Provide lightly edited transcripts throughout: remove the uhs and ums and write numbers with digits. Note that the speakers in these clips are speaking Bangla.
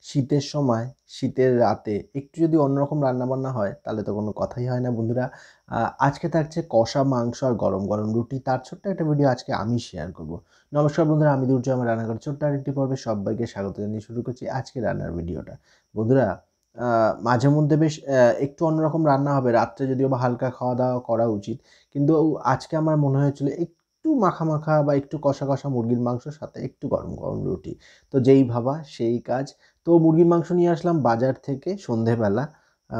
শীতের সময়, শীতের রাতে একটু যদি অন্যরকম রান্নাবান্না হয় তাহলে তো কোনো কথাই হয় না বন্ধুরা। আজকে থাকছে কষা মাংস আর গরম, গরম রুটি। তার ছোট্ট একটা ভিডিও আজকে আমি শেয়ার করব। নমস্কার বন্ধুরা, আমি দুর্জয়, আমার রান্নাঘরের ছোট্ট আরেকটি পর্বে সবাইকে স্বাগত জানিয়ে শুরু করছি আজকে রান্নার ভিডিওটা। বন্ধুরা, মাঝে মধ্যে বেশ একটু অন্যরকম রান্না হবে। রাত্রে যদিও বা হালকা খাওয়া-দাওয়া করা উচিত। কিন্তু আজকে আমার মনে হয়েছিল একটু মাখা, মাখা বা একটু কষা, কষা মুরগির মাংসর সাথে একটু গরম, গরম রুটি। তো যেই ভাবা সেই কাজ। তো মুরগির মাংস নিয়ে আসলাম বাজার থেকে সন্ধেবেলা। আ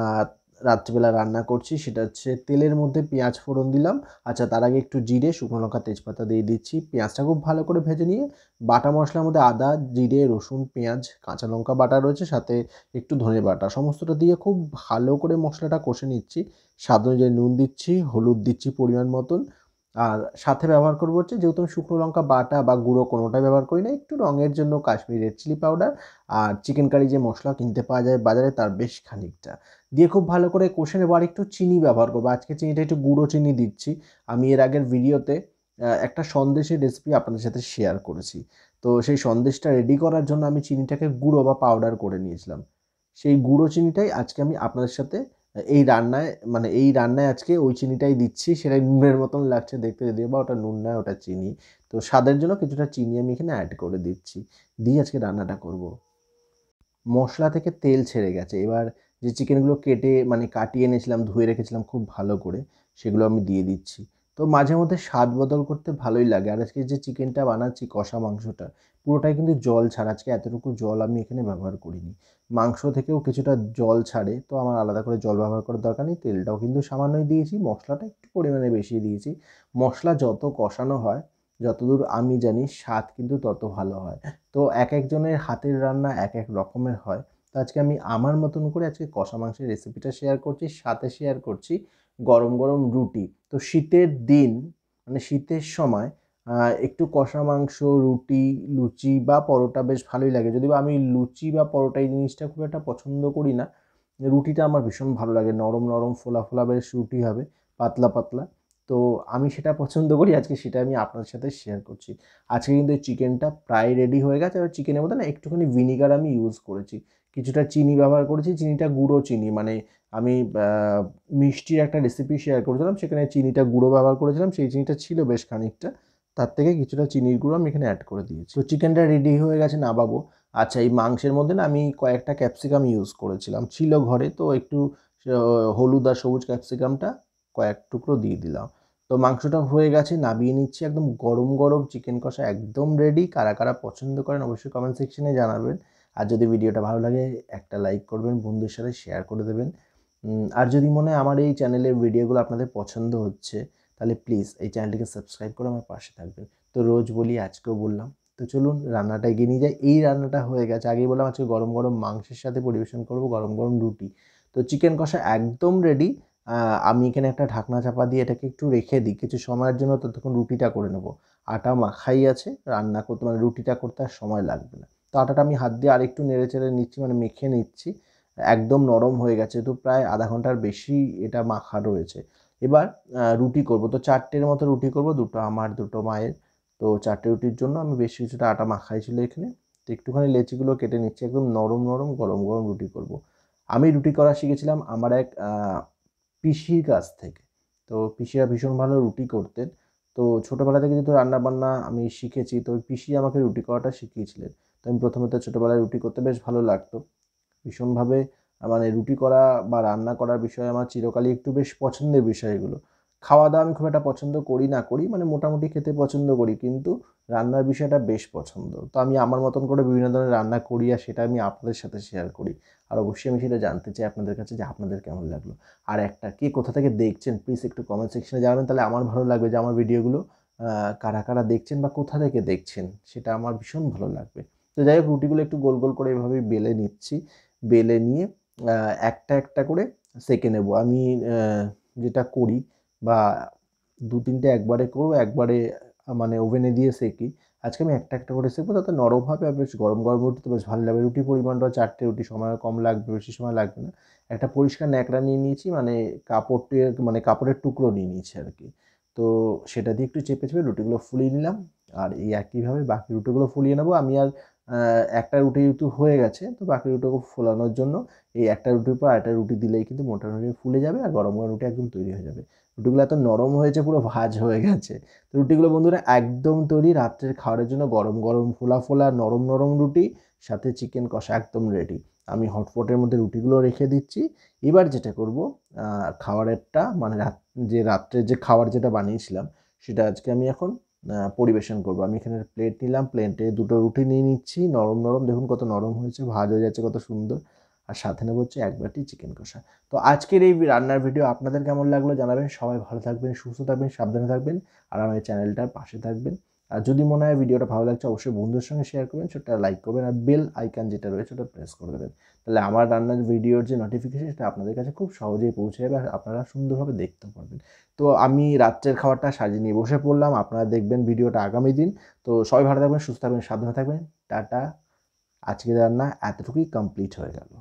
রাত্রিবেলা রান্না করছি, সেটা হচ্ছে তেলের মধ্যে পেঁয়াজ ফোড়ন দিলাম। আচ্ছা, তার আগে একটু জিরে, শুকনো লঙ্কা, তেজপাতা দিয়ে দিচ্ছি। পেঁয়াজটা খুব ভালো করে ভেজে নিয়ে বাটা মসলার মধ্যে আদা, জিরে, রসুন, পেঁয়াজ, কাঁচা লঙ্কা বাটা রয়েছে, সাথে একটু ধনে বাটা। সমস্তটা দিয়ে খুব ভালো করে মশলাটা কষে নিচ্ছি। স্বাদ অনুযায়ী নুন দিচ্ছি, হলুদ দিচ্ছি পরিমাণ মতন। আর সাথে ব্যবহার করব হচ্ছে, যেহেতু আমি শুকনো লঙ্কা বাটা বা গুঁড়ো কোনোটাই ব্যবহার করি না, একটু রঙের জন্য কাশ্মীরি রেড চিলি পাউডার আর চিকেন কারি যে মশলা কিনতে পাওয়া যায় বাজারে তার বেশ খানিকটা দিয়ে খুব ভালো করে কষে নেবো। আর একটু চিনি ব্যবহার করবো, আজকে চিনিটা একটু গুঁড়ো চিনি দিচ্ছি। আমি এর আগের ভিডিওতে একটা সন্দেশের রেসিপি আপনাদের সাথে শেয়ার করেছি। তো সেই সন্দেশটা রেডি করার জন্য আমি চিনিটাকে গুঁড়ো বা পাউডার করে নিয়েছিলাম। সেই গুঁড়ো চিনিটাই আজকে আমি আপনাদের সাথে এই রান্নায় আজকে ওই চিনিটাই দিচ্ছি। সেটাই নুনের মতন লাগছে দেখতে, যদিও বা ওটা নুন নয়, ওটা চিনি। তো স্বাদের জন্য কিছুটা চিনি আমি এখানে অ্যাড করে দিচ্ছি, দিয়ে আজকে রান্নাটা করব। মশলা থেকে তেল ছেড়ে গেছে। এবার যে চিকেনগুলো কাটিয়ে এনেছিলাম, ধুয়ে রেখেছিলাম খুব ভালো করে, সেগুলো আমি দিয়ে দিচ্ছি। তো মাঝে মধ্যে স্বাদ বদল করতে ভালোই লাগে। আর আজকে যে চিকেনটা বানাচ্ছি, কষা মাংসটা, পুরোটাই কিন্তু জল ছাড়া। আজকে এতটুকু জল আমি এখানে ব্যবহার করিনি। মাংস থেকেও কিছুটা জল ছাড়ে, তো আমার আলাদা করে জল ব্যবহার করার দরকার নেই। তেলটাও কিন্তু সামান্যই দিয়েছি, মশলাটা একটু পরিমাণে বেশি দিয়েছি। মশলা যত কষানো হয়, যতদূর আমি জানি, স্বাদ কিন্তু তত ভালো হয়। তো একেকজনের হাতের রান্না এক এক রকমের হয়। তো আজকে আমি আমার মতন করে আজকে কষা মাংসের রেসিপিটা শেয়ার করছি, সাথে শেয়ার করছি গরম, গরম রুটি। তো শীতের দিন, মানে শীতের সময় একটু কষা মাংস, রুটি, লুচি বা পরোটা বেশ ভালোই লাগে। যদিও বা আমি লুচি বা পরোটা এই জিনিসটা খুব একটা পছন্দ করি না। রুটিটা আমার ভীষণ ভালো লাগে। নরম, নরম ফোলা, ফোলা বেশ রুটি হবে, পাতলা, পাতলা। তো আমি সেটা পছন্দ করি। আজকে সেটা আমি আপনাদের সাথে শেয়ার করছি। আজকে কিন্তু এই চিকেনটা প্রায় রেডি হয়ে গেছে। এবার চিকেনের মধ্যে না একটুখানি ভিনিগার আমি ইউজ করেছি। কিছুটা চিনি ব্যবহার করেছি। চিনিটা গুঁড়ো চিনি, মানে আমি মিষ্টির একটা রেসিপি শেয়ার করেছিলাম, সেখানে চিনিটা গুঁড়ো ব্যবহার করেছিলাম। সেই চিনিটা ছিল বেশ খানিকটা। তার থেকে কিছুটা চিনির গুঁড়ো আমি এখানে অ্যাড করে দিয়েছি। তো চিকেনটা রেডি হয়ে গেছে, নামাবো। আচ্ছা, এই মাংসের মধ্যে না আমি কয়েকটা ক্যাপসিকাম ইউজ করেছিলাম, ছিল ঘরে, তো একটু হলুদ আর সবুজ ক্যাপসিকামটা কয়েক টুকরো দিয়ে দিলাম। তো মাংসটা হয়ে গেছে, নামিয়ে নিচ্ছি। একদম গরম, গরম চিকেন কষা একদম রেডি। কারা, কারা পছন্দ করেন অবশ্যই কমেন্ট সেকশনে জানাবেন। আর যদি ভিডিওটা ভালো লাগে একটা লাইক করবেন, বন্ধুদের সাথে শেয়ার করে দেবেন। আর যদি মনে হয় আমার এই চ্যানেলের ভিডিওগুলো আপনাদের পছন্দ হচ্ছে, তাহলে প্লিজ এই চ্যানেলটিকে সাবস্ক্রাইব করে আমার পাশে থাকবেন। তো রোজ বলি, আজকেও বললাম। তো চলুন রান্নাটা এগিয়ে নিয়ে যাই। এই রান্নাটা হয়ে গেছে, আগেই বললাম আজকে গরম, গরম মাংসের সাথে পরিবেশন করব গরম, গরম রুটি। তো চিকেন কষা একদম রেডি। আমি এখানে একটা ঢাকনা চাপা দিয়ে এটাকে একটু রেখে দিই কিছু সময়ের জন্য, ততক্ষণ রুটিটা করে নেব। আটা মাখাই আছে, রান্না করতে মানে রুটিটা করতে আর সময় লাগবে না। তো আটাটা আমি হাত দিয়ে আরেকটু নেড়ে চেড়ে নিচ্ছি, মানে মেখে নিচ্ছি। একদম নরম হয়ে গেছে, তো প্রায় আধা ঘন্টার বেশি এটা মাখা রয়েছে। এবার রুটি করব। তো 4টের মতো রুটি করব, দুটো আমার, দুটো মায়ের। তো 4টে রুটির জন্য আমি বেশ কিছুটা আটা মাখাই ছিল এখানে। তো একটুখানি লেচিগুলো কেটে নিচ্ছি, একদম নরম, নরম গরম, গরম রুটি করব। আমি রুটি করা শিখেছিলাম আমার এক পিসির কাছ থেকে। তো পিসিরা ভীষণ ভালো রুটি করতেন। তো ছোটোবেলা থেকে যেহেতু রান্নাবান্না আমি শিখেছি, তো ওই পিসি আমাকে রুটি করাটা শিখিয়েছিলেন। তো আমি প্রথমে তো ছোটোবেলায় রুটি করতে বেশ ভালো লাগতো। ভীষণভাবে মানে রুটি করা বা রান্না করার বিষয়ে আমার চিরকালই একটু বেশ পছন্দের বিষয় এগুলো। খাওয়া-দাওয়া আমি খুব একটা পছন্দ করি না করি, মানে মোটামুটি খেতে পছন্দ করি, কিন্তু রান্নার বিষয়টা বেশ পছন্দ। তো আমি আমার মতন করে বিভিন্ন ধরনের রান্না করি, আর সেটা আমি আপনাদের সাথে শেয়ার করি। আর অবশ্যই আমি সেটা জানতে চাই আপনাদের কাছে যে আপনাদের কেমন লাগলো। আর একটা, কে কোথা থেকে দেখছেন প্লিজ একটু কমেন্ট সেকশনে জানাবেন, তাহলে আমার ভালো লাগবে যে আমার ভিডিওগুলো কারা, কারা দেখছেন বা কোথা থেকে দেখছেন, সেটা আমার ভীষণ ভালো লাগবে। তো যাই হোক, রুটিগুলো একটু গোল, গোল করে এভাবেই বেলে নিচ্ছি। বেলে নিয়ে একটা, একটা করে সেঁকে নেব। আমি যেটা করি, বা ২-৩টে একবারে করব, একবারে মানে ওভেনে দিয়ে সেঁকি। আজকে আমি একটা, একটা করে সেঁকবো, তাতে নরম হবে আর বেশ গরম, গরম রুটি তো বেশ ভালো লাগবে। রুটির পরিমাণটাও 4টে রুটি, সময়ও কম লাগবে, বেশি সময় লাগবে না। একটা পরিষ্কার ন্যাকড়া নিয়ে নিয়েছি, মানে কাপড়ের টুকরো নিয়ে নিয়েছি আরকি। তো সেটা দিয়ে একটু চেপে, চেপে রুটিগুলো ফুলিয়ে নিলাম। আর এই একইভাবে বাকি রুটিগুলো ফুলিয়ে নেব। আমি আর একটা রুটি যেহেতু হয়ে গেছে, তো বাকি রুটিকে ফোলানোর জন্য এই একটা রুটির পর আরেকটা রুটি দিলেই কিন্তু মোটামুটি ফুলে যাবে আর গরম গরম রুটি একদম তৈরি হয়ে যাবে। রুটিগুলো এত নরম হয়েছে, পুরো ভাঁজ হয়ে গেছে। তো রুটিগুলো বন্ধুরা একদম তৈরি রাত্রের খাবারের জন্য। গরম গরম ফোলা ফোলা নরম নরম রুটি, সাথে চিকেন কষা একদম রেডি। আমি হটপটের মধ্যে রুটিগুলো রেখে দিচ্ছি। এবার যেটা করব, খাবারেরটা মানে রাত্রের যে খাবার যেটা বানিয়েছিলাম সেটা আজকে আমি এখন পরিবেশন করব। আমি এখানে প্লেট নিলাম, প্লেটে দুটো রুটি নিয়ে নিচ্ছি, নরম নরম, দেখুন কত নরম হয়েছে, ভাজ হয়ে যাচ্ছে কত সুন্দর। আর সাথে নেবো হচ্ছে এক বাটি চিকেন কষা। তো আজকের এই রান্নার ভিডিও আপনাদের কেমন লাগলো জানাবেন। সবাই ভালো থাকবেন, সুস্থ থাকবেন, সাবধানে থাকবেন, আর আমার এই চ্যানেলটার পাশে থাকবেন। আর যদি মনে হয় ভিডিওটা ভালো লাগছে অবশ্যই বন্ধুদের সঙ্গে শেয়ার করবেন, সেটা লাইক করবেন, আর বেল আইকন যেটা রয়েছে ওটা প্রেস করে দেবেন। তাহলে আমার রান্নার ভিডিওর যে নোটিফিকেশন সেটা আপনাদের কাছে খুব সহজেই পৌঁছে যাবে, আর আপনারা সুন্দরভাবে দেখতে পারবেন। তো আমি রাত্রের খাবারটা সাজিয়ে নিয়ে বসে পড়লাম, আপনারা দেখবেন ভিডিওটা আগামী দিন। তো সবাই ভালো থাকবেন, সুস্থ থাকবেন, সাবধানে থাকবেন। টাটা। আজকের রান্না এতটুকুই কমপ্লিট হয়ে গেল।